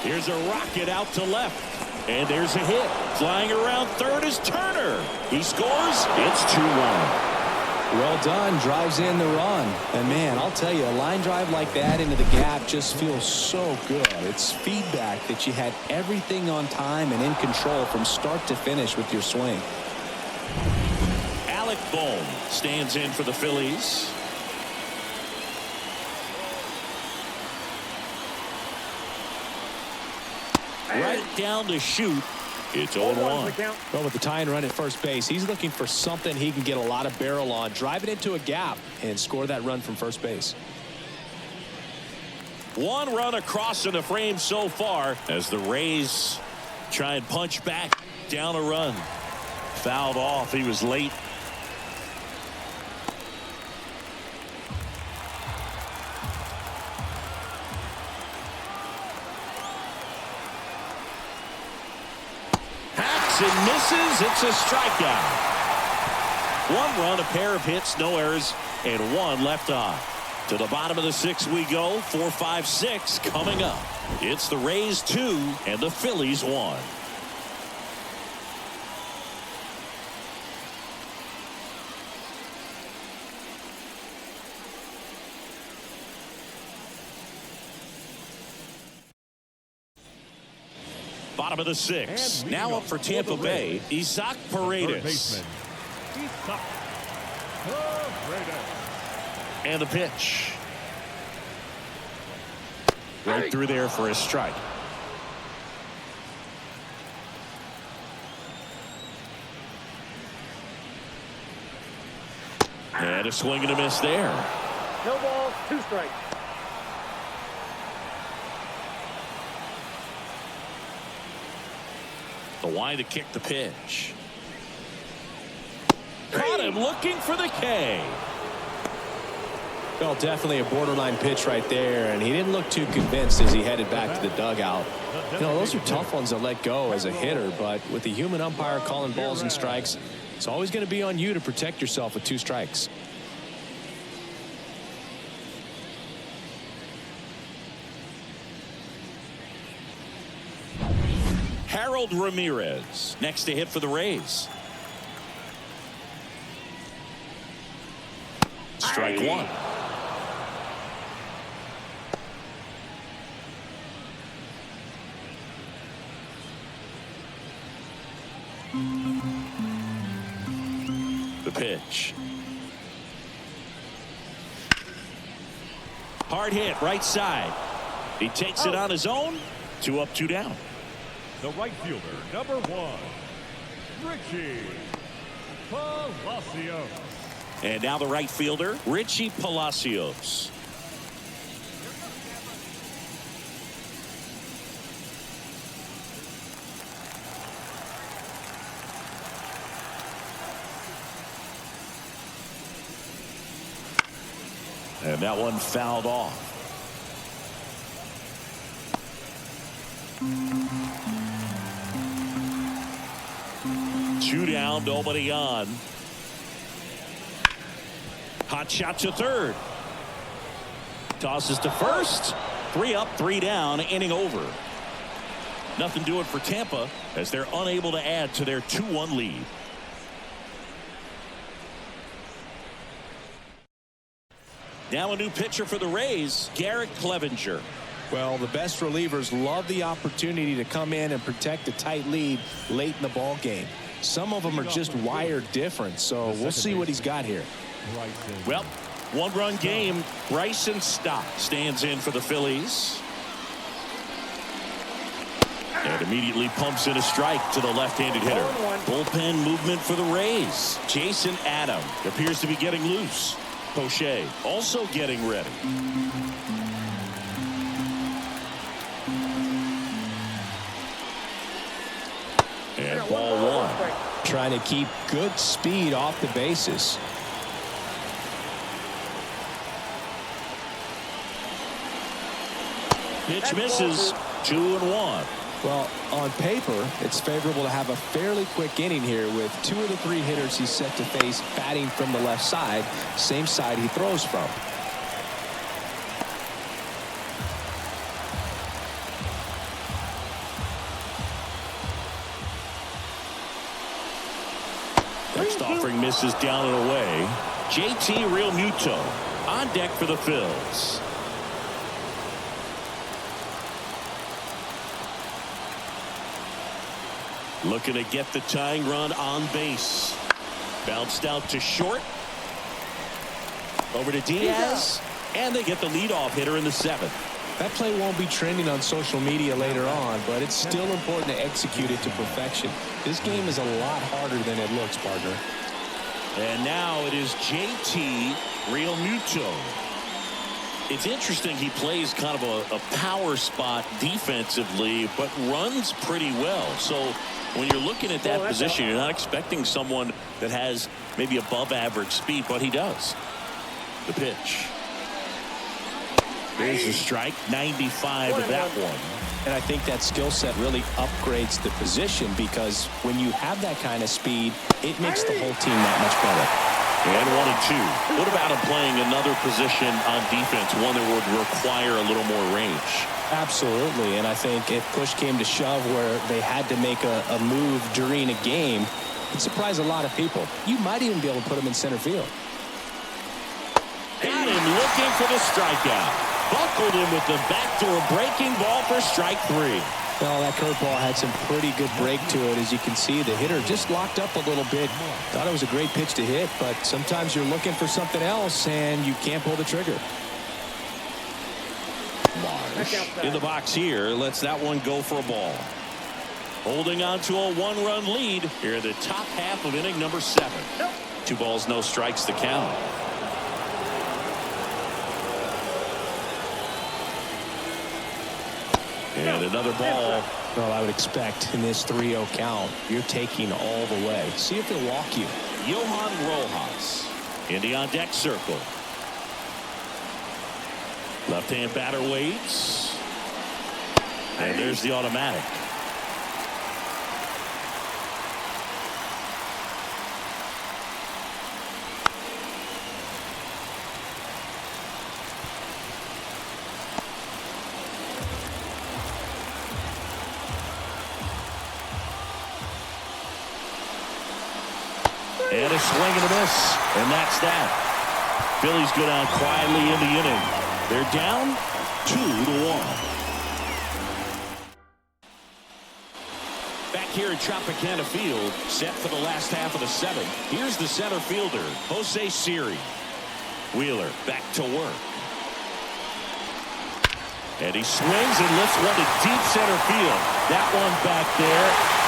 Here's a rocket out to left. And there's a hit. Flying around third is Turner. He scores. It's 2-1. Well done. Drives in the run. And man, I'll tell you, a line drive like that into the gap just feels so good. It's feedback that you had everything on time and in control from start to finish with your swing. Alec Bohm stands in for the Phillies. Right down to shoot. It's 0-1. Well, with the tie and run at first base, he's looking for something he can get a lot of barrel on, drive it into a gap, and score that run from first base. 1 run across in the frame so far as the Rays try and punch back down a run. Fouled off. He was late. Swings and misses. It's a strikeout. 1 run, a pair of hits, no errors, and 1 left on. To the bottom of the 6th we go. 4, 5, 6 coming up. It's the Rays 2 and the Phillies 1. Bottom of the 6th. Now up for Tampa Bay, Isaac Paredes. And the pitch. Right through there for a strike. And a swing and a miss there. No balls, 2 strikes. The wind to kick the pitch. Caught him looking for the K. Well, definitely a borderline pitch right there, and he didn't look too convinced as he headed back to the dugout. You know, those are tough ones to let go as a hitter, but with the human umpire calling balls and strikes, it's always going to be on you to protect yourself with 2 strikes. Harold Ramirez next to hit for the Rays. Strike 1. The pitch. Hard hit right side. He takes it on his own. 2 up, 2 down. The right fielder, number 1, Richie Palacios. And now the right fielder, Richie Palacios. And that one fouled off. Two down, nobody on. Hot shot to third. Tosses to first. 3 up, 3 down, inning over. Nothing doing for Tampa as they're unable to add to their 2-1 lead. Now a new pitcher for the Rays, Garrett Clevenger. Well, the best relievers love the opportunity to come in and protect a tight lead late in the ball game. Some of them are just wired different, so we'll see what he's got here. Well, 1-run game. Bryson Stott stands in for the Phillies. And immediately pumps in a strike to the left-handed hitter. Bullpen movement for the Rays. Jason Adam appears to be getting loose. Toshiba also getting ready. And ball 1. Trying to keep good speed off the bases. Pitch misses. 2-1. Well, on paper, it's favorable to have a fairly quick inning here with 2 of the 3 hitters he's set to face batting from the left side, same side he throws from. Next offering misses down and away. JT Realmuto on deck for the Phils. Looking to get the tying run on base. Bounced out to short. Over to Diaz. And they get the leadoff hitter in the 7th. That play won't be trending on social media later on, but it's still important to execute it to perfection. This game is a lot harder than it looks, partner. And now it is JT Realmuto. It's interesting he plays kind of a power spot defensively, but runs pretty well. So when you're looking at that position, you're not expecting someone that has maybe above average speed, but he does. The pitch. There's a strike, 95 to that one. And I think that skill set really upgrades the position, because when you have that kind of speed, it makes the whole team that much better. And 1-2. What about him playing another position on defense, one that would require a little more range? Absolutely. And I think if push came to shove where they had to make a move during a game, it'd surprise a lot of people. You might even be able to put him in center field. Got him looking for the strikeout. Buckled him with the backdoor breaking ball for strike 3. Well, that curveball had some pretty good break to it. As you can see, the hitter just locked up a little bit. Thought it was a great pitch to hit, but sometimes you're looking for something else and you can't pull the trigger. Marsh in the box here lets that one go for a ball. Holding on to a 1-run lead here in the top half of inning number 7. 2 balls, no strikes to count. And another ball. Well, I would expect in this 3-0 count, you're taking all the way. See if they'll walk you. Johan Rojas in the on-deck circle. Left-hand batter waits. And there's the automatic. And a swing and a miss. And that's that. Phillies go down quietly in the inning. They're down 2-1. Back here at Tropicana Field, set for the last half of the 7th. Here's the center fielder, Jose Siri. Wheeler back to work. And he swings and lifts one to deep center field. That one back there.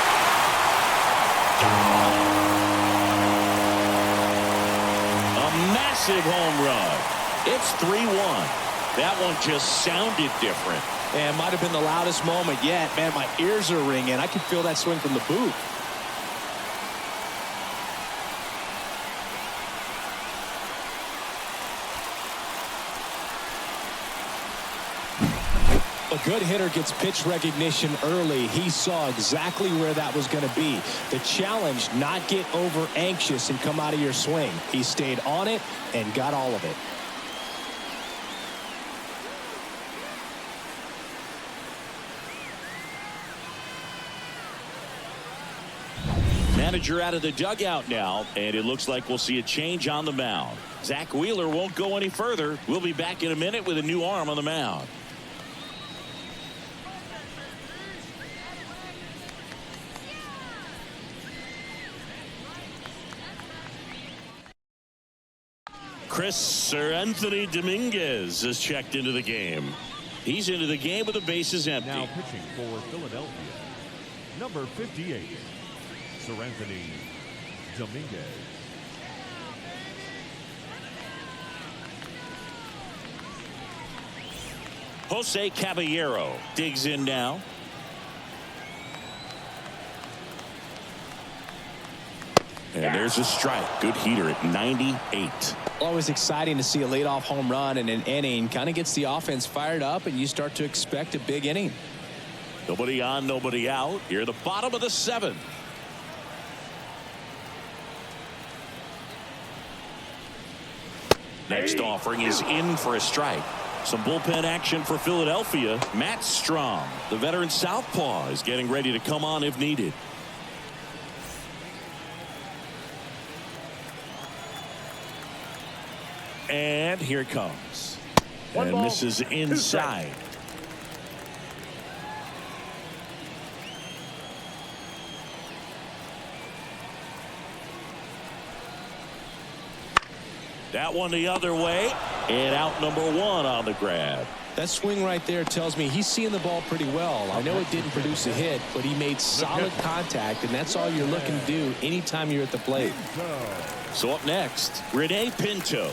Massive home run. It's 3-1. That one just sounded different. And might have been the loudest moment yet. Man, my ears are ringing. I can feel that swing from the booth. A good hitter gets pitch recognition early. He saw exactly where that was going to be. The challenge, not get over anxious and come out of your swing. He stayed on it and got all of it. Manager out of the dugout now, and it looks like we'll see a change on the mound. Zach Wheeler won't go any further. We'll be back in a minute with a new arm on the mound. Sir Anthony Dominguez has checked into the game. He's into the game with the bases empty. Now pitching for Philadelphia, number 58, Sir Anthony Dominguez. Jose Caballero digs in now. And there's a strike. Good heater at 98. Always exciting to see a leadoff home run in an inning. Kind of gets the offense fired up, and you start to expect a big inning. Nobody on, nobody out. Here at the bottom of the 7th. Next offering is in for a strike. Some bullpen action for Philadelphia. Matt Strom, the veteran southpaw, is getting ready to come on if needed. And here it comes. And misses inside. That one the other way. And out number 1 on the grab. That swing right there tells me he's seeing the ball pretty well. I know it didn't produce a hit, but he made solid contact, and that's all you're looking to do anytime you're at the plate. So up next, Rene Pinto.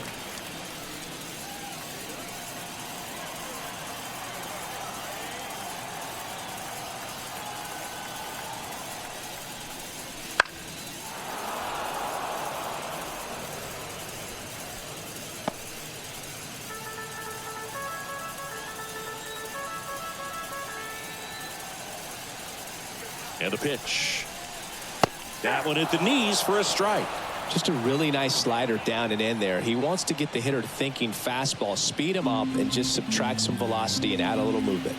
And the pitch. That one at the knees for a strike. Just a really nice slider down and in there. He wants to get the hitter thinking fastball, speed him up, and just subtract some velocity and add a little movement.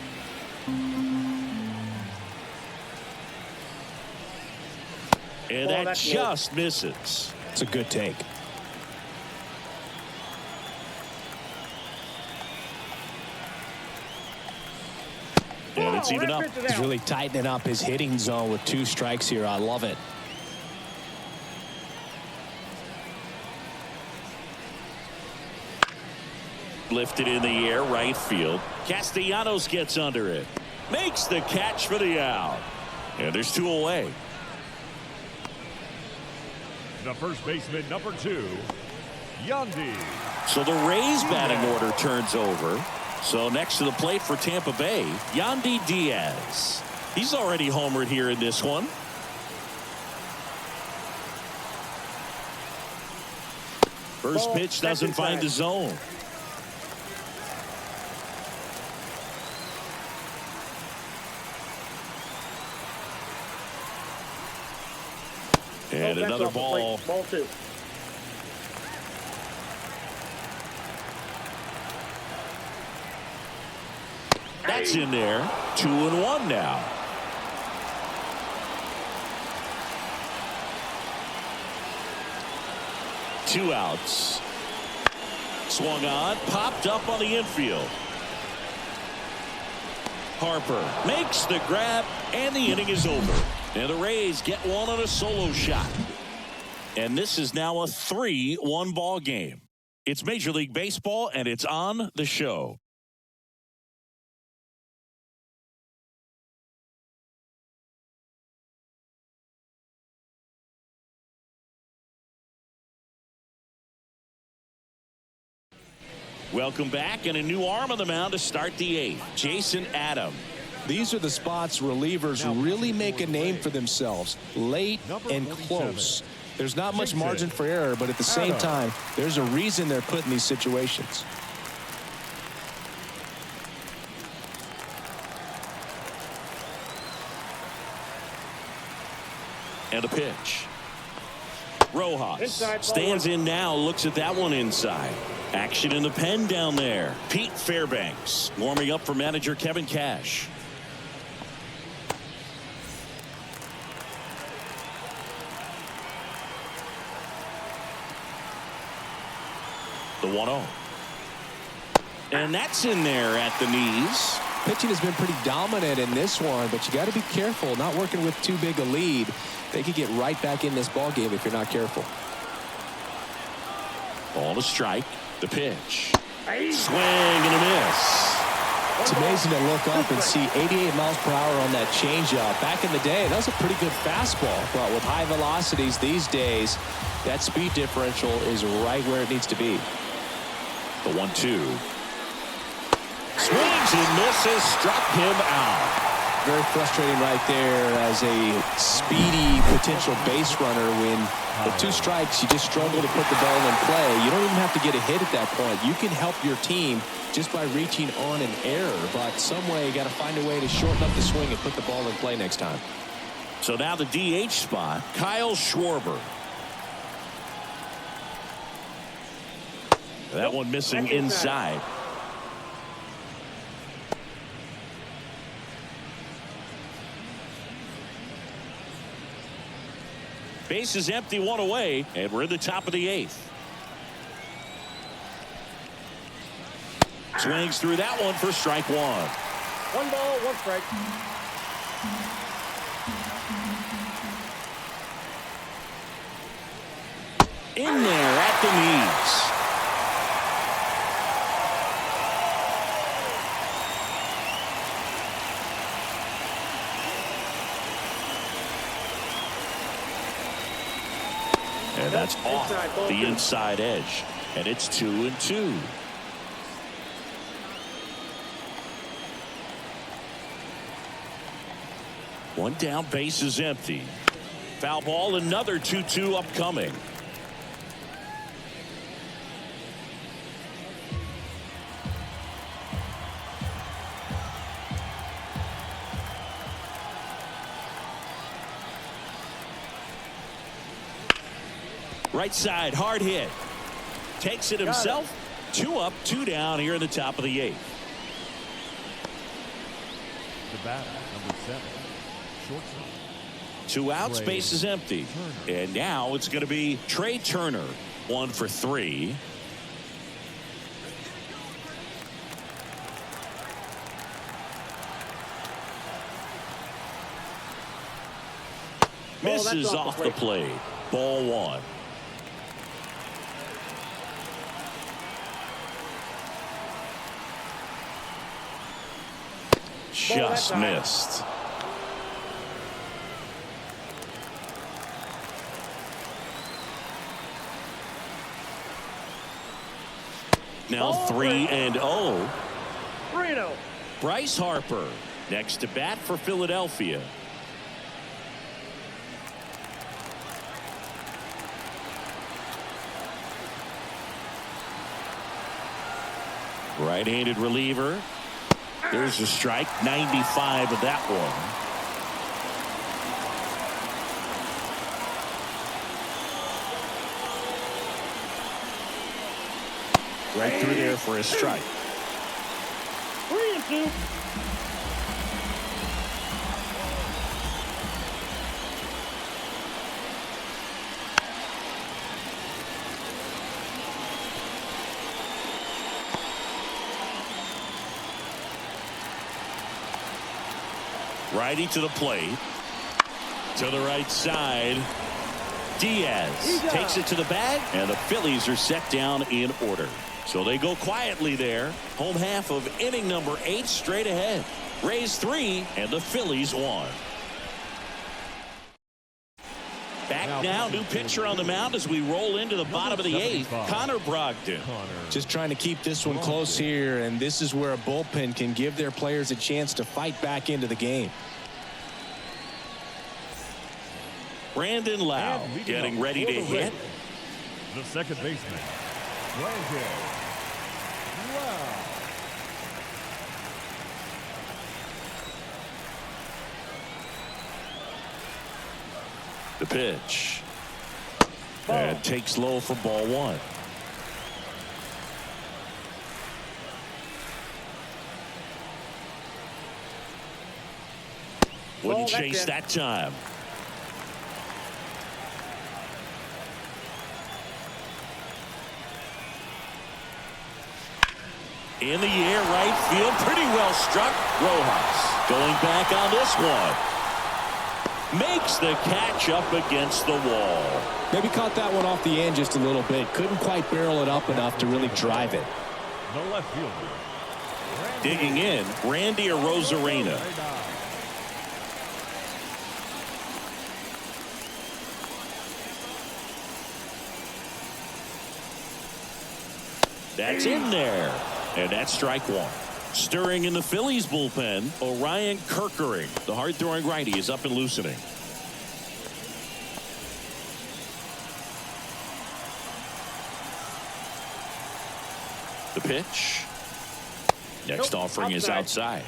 And that just misses. It's a good take. And it's even up. He's really tightening up his hitting zone with 2 strikes here. I love it. Lifted in the air, right field. Castellanos gets under it. Makes the catch for the out. And there's 2 away. The first baseman, number 2, Yandy. So the Rays batting order turns over. So next to the plate for Tampa Bay, Yandy Diaz. He's already homered here in this one. First pitch doesn't find the zone. And another ball. Ball 2. That's in there. 2-1 now. Two outs. Swung on, popped up on the infield. Harper makes the grab, and the inning is over. And the Rays get one on a solo shot. And this is now a 3-1 ball game. It's Major League Baseball, and it's on the show. Welcome back, and a new arm on the mound to start the 8th. Jason Adam. These are the spots relievers really make a name for themselves. Late and close. There's not much margin for error, but at the same time, there's a reason they're put in these situations. And a pitch. Rojas stands in now, looks at that one inside. Action in the pen down there. Pete Fairbanks warming up for manager Kevin Cash. The 1-0. And that's in there at the knees. Pitching has been pretty dominant in this one, but you got to be careful not working with too big a lead. They could get right back in this ball game if you're not careful. Ball to strike. The pitch. Swing and a miss. It's amazing to look up and see 88 miles per hour on that changeup. Back in the day, that was a pretty good fastball. But with high velocities these days, that speed differential is right where it needs to be. The 1-2. Swings and misses. Struck him out. Very frustrating right there as a speedy potential base runner. When with 2 strikes, you just struggle to put the ball in play. You don't even have to get a hit at that point. You can help your team just by reaching on an error. But some way, you got to find a way to shorten up the swing and put the ball in play next time. So now the DH spot, Kyle Schwarber. That one missing inside. Base is empty, 1 away, and we're in the top of the 8th. Swings through that one for strike 1. 1 ball, 1 strike. In there at the knees. And that's off the inside edge. And it's 2-2. One down, base is empty. Foul ball, another 2-2 upcoming. Right side, hard hit. Takes it himself. 2 up, 2 down here in the top of the 8th. The batter, number 7, shortstop. 2 outs, base is empty. And now it's going to be Trey Turner. 1 for 3. Misses off the plate. Ball 1. Just missed. Now 3-0. 3-0. Bryce Harper next to bat for Philadelphia. Right-handed reliever. There's a strike. 95 of that one. Right through there for a strike. 3-2. Righty to the plate. To the right side. Diaz takes it to the bag, and the Phillies are set down in order. So they go quietly there. Home half of inning number 8 straight ahead. Rays 3 and the Phillies 1. Back now, new pitcher on the mound as we roll into the bottom of the 8th. Connor Brogdon. Just trying to keep this one close here, and this is where a bullpen can give their players a chance to fight back into the game. Brandon Lau getting ready to hit. The second baseman, Brandon Lau. The pitch. And takes low for ball 1. Wouldn't chase that time. In the air, right field, pretty well struck. Rojas going back on this one. Makes the catch up against the wall. Maybe caught that one off the end just a little bit. Couldn't quite barrel it up enough to really drive it. The left fielder. Digging in, Randy Arozarena. That's in there. And that's strike 1. Stirring in the Phillies bullpen, Orion Kerkering. The hard-throwing righty is up and loosening. The pitch. Next offering is outside.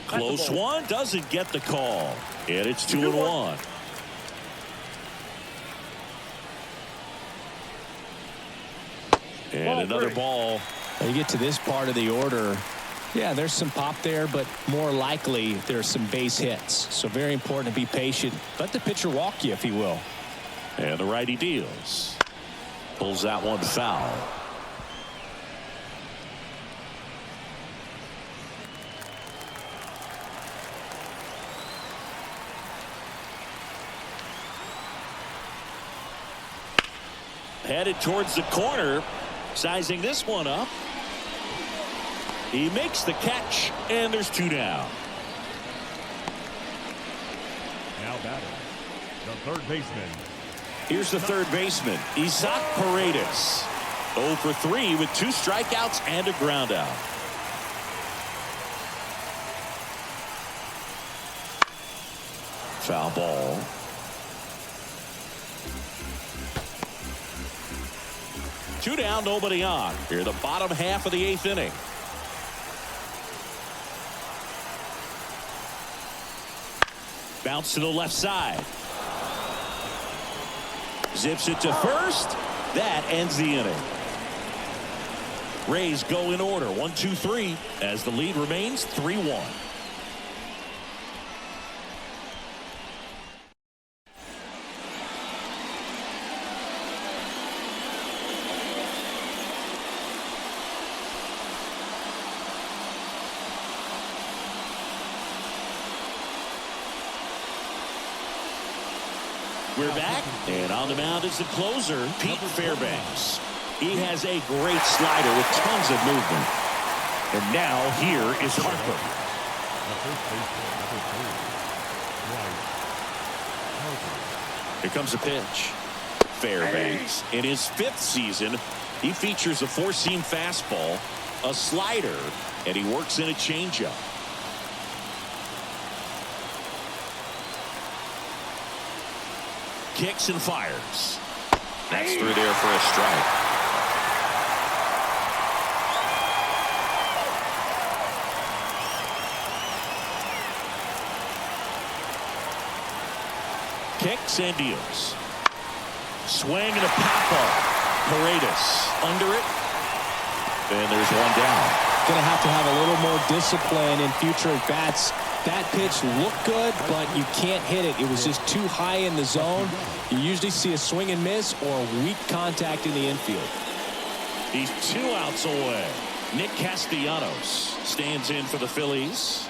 Close one, doesn't get the call. And it's 2-1. And another ball. When you get to this part of the order, yeah, there's some pop there, but more likely there's some base hits. So very important to be patient. Let the pitcher walk you, if he will. And the righty deals. Pulls that one foul. Headed towards the corner. Sizing this one up. He makes the catch, and there's 2 down. Now batting, the third baseman. Here's the third baseman, Isaac Paredes. 0 for 3 with 2 strikeouts and a ground out. Foul ball. Two down, nobody on. Here the bottom half of the 8th inning. Bounce to the left side. Zips it to first. That ends the inning. Rays go in order, 1-2-3, as the lead remains 3-1. We're back, and on the mound is the closer, Pete Fairbanks. He has a great slider with tons of movement. And now here is Harper. Here comes a pitch. Fairbanks, in his 5th season, he features a 4-seam fastball, a slider, and he works in a changeup. Kicks and fires. That's through there for a strike. Kicks and deals. Swing and a pop-up. Paredes under it. And there's one down. Going to have a little more discipline in future at bats. That pitch looked good, but you can't hit it. It was just too high in the zone. You usually see a swing and miss or weak contact in the infield. He's 2 outs away. Nick Castellanos stands in for the Phillies.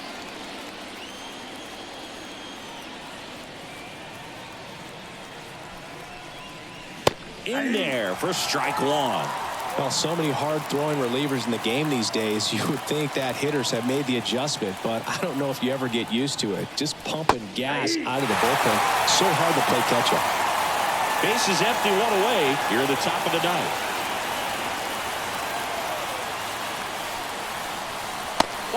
In there for strike 1. Well, so many hard-throwing relievers in the game these days, you would think that hitters have made the adjustment, but I don't know if you ever get used to it. Just pumping gas out of the bullpen. So hard to play catch-up. Base is empty, 1 away here at the top of the ninth.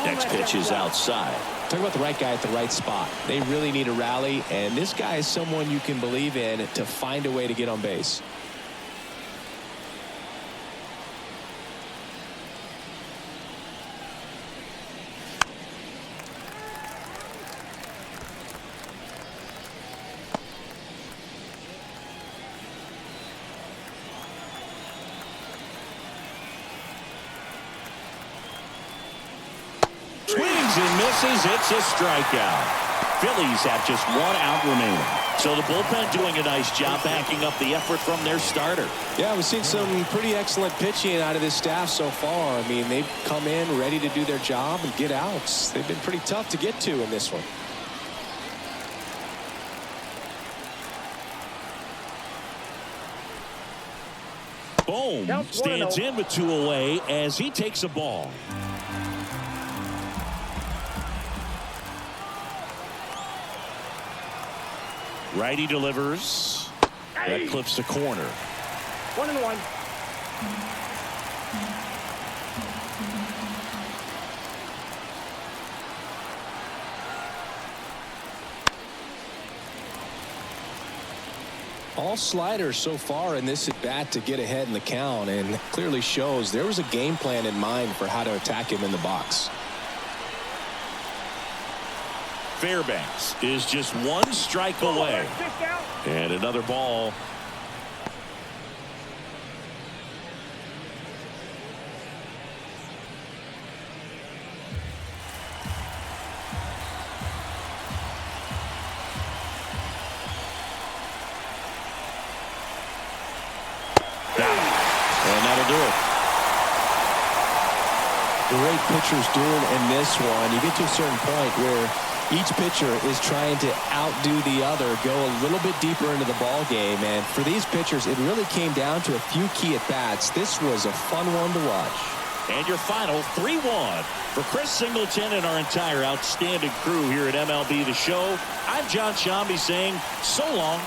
Next pitch is outside. Talk about the right guy at the right spot. They really need a rally, and this guy is someone you can believe in to find a way to get on base. And misses. It's a strikeout. Phillies have just 1 out remaining. So the bullpen doing a nice job backing up the effort from their starter. Yeah, we've seen some pretty excellent pitching out of this staff so far. I mean, they've come in ready to do their job and get outs. They've been pretty tough to get to in this one. Bohm stands in with 2 away as he takes a ball. Righty delivers. That clips the corner. 1-1. All sliders so far in this at bat to get ahead in the count, and clearly shows there was a game plan in mind for how to attack him in the box. Fairbanks is just 1 strike away. And another ball. And that'll do it. Great pitchers doing in this one. You get to a certain point where each pitcher is trying to outdo the other, go a little bit deeper into the ball game, and for these pitchers it really came down to a few key at bats. This was a fun one to watch. And your final 3-1 for Chris Singleton and our entire outstanding crew here at MLB The Show. I'm John Shambi saying so long.